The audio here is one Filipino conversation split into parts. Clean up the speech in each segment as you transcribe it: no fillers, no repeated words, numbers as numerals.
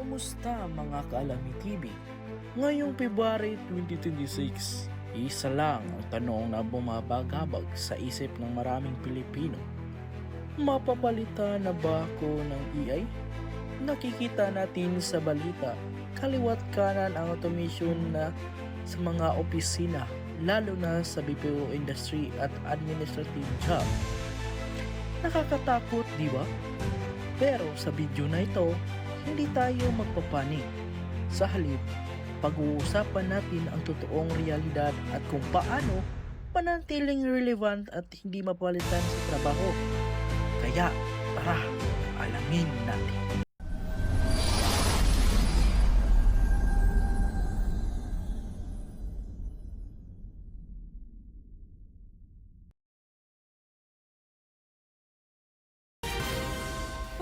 Kumusta mga Kaalami TV? Ngayong February 2026, isa lang ang tanong na bumabagabag sa isip ng maraming Pilipino. Mapapalitan na ba ako ng AI? Nakikita natin sa balita, kaliwat kanan ang automation na sa mga opisina, lalo na sa BPO industry at administrative job. Nakakatakot, di ba? Pero sa video na ito, hindi tayo magpapanik. Sa halip, pag-uusapan natin ang totoong realidad at kung paano manatiling relevant at hindi mapalitan sa trabaho. Kaya, tara, alamin natin.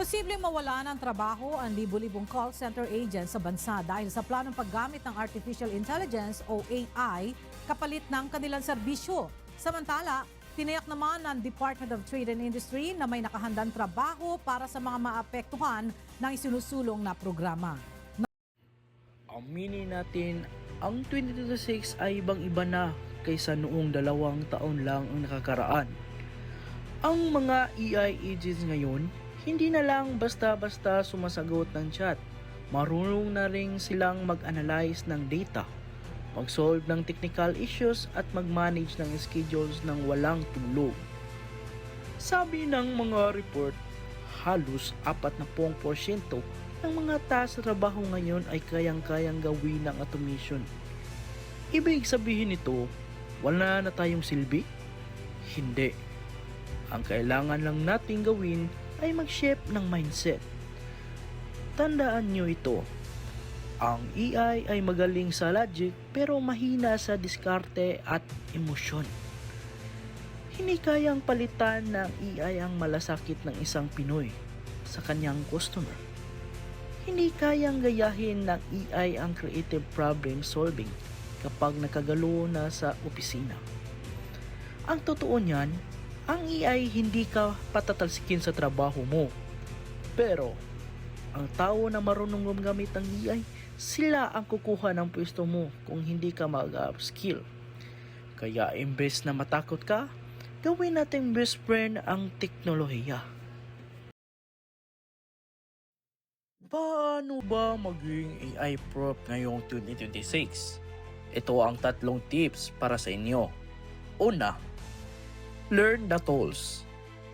Posibleng mawalan ng trabaho ang libu-libong call center agents sa bansa dahil sa planong paggamit ng Artificial Intelligence o AI kapalit ng kanilang serbisyo. Samantala, tiniyak naman ng Department of Trade and Industry na may nakahandang trabaho para sa mga maapektuhan ng isinusulong na programa. Aminin natin, ang 2026 ay ibang-iba na kaysa noong 2 taon lang ang nakakaraan. Ang mga AI agents ngayon, hindi na lang basta-basta sumasagot ng chat. Marunong na rin silang mag-analyze ng data, mag-solve ng technical issues at mag-manage ng schedules ng walang tulog. Sabi ng mga report, halos 40% ng mga task sa trabaho ngayon ay kayang-kayang gawin ng automation. Ibig sabihin nito, wala na tayong silbi? Hindi. Ang kailangan lang nating gawin ay mag-shape ng mindset. Tandaan nyo ito, ang AI ay magaling sa logic pero mahina sa diskarte at emosyon. Hindi kayang palitan ng AI ang malasakit ng isang Pinoy sa kanyang customer. Hindi kayang gayahin ng AI ang creative problem solving kapag nakagalo na sa opisina. Ang totoo niyan, ang AI hindi ka patatalsikin sa trabaho mo. Pero, ang tao na marunong gumamit ng AI, sila ang kukuha ng pwesto mo kung hindi ka mag-upskill. Kaya imbes na matakot ka, gawin nating best friend ang teknolohiya. Paano ba maging AI prop ngayong 2026? Ito ang 3 tips para sa inyo. Una, learn the tools.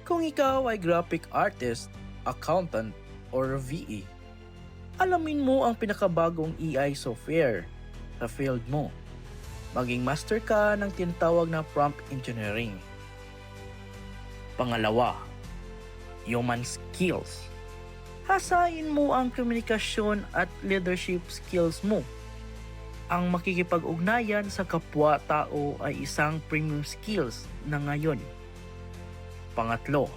Kung ikaw ay graphic artist, accountant, or VE, alamin mo ang pinakabagong AI software sa field mo. Maging master ka ng tinatawag na prompt engineering. Pangalawa, human skills. Hasain mo ang komunikasyon at leadership skills mo. Ang makikipag-ugnayan sa kapwa-tao ay isang premium skills na ngayon. Pangatlo,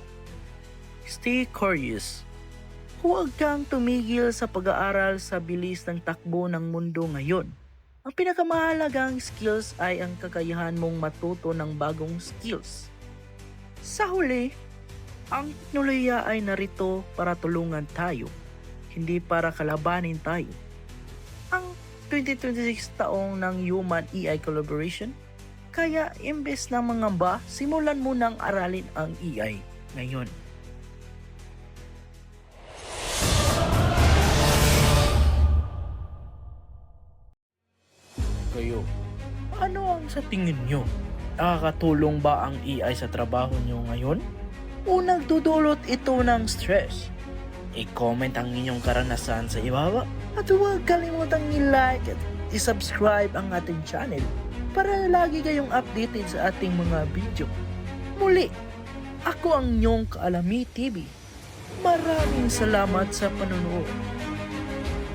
stay curious. Huwag kang tumigil sa pag-aaral sa bilis ng takbo ng mundo ngayon. Ang pinakamahalagang skills ay ang kakayahan mong matuto ng bagong skills. Sa huli, ang teknolohiya ay narito para tulungan tayo, hindi para kalabanin tayo. Ang 2026 taong ng Human AI Collaboration. Kaya imbes ng mangamba, simulan mo nang aralin ang AI ngayon. Kayo, ano ang sa tingin nyo? Nakakatulong ba ang AI sa trabaho nyo ngayon? O nagdudulot ito ng stress? I-comment ang inyong karanasan sa ibaba at huwag kalimutang i-like at i-subscribe ang ating channel para lagi kayong updated sa ating mga video. Muli, ako ang inyong Kaalami TV. Maraming salamat sa panonood.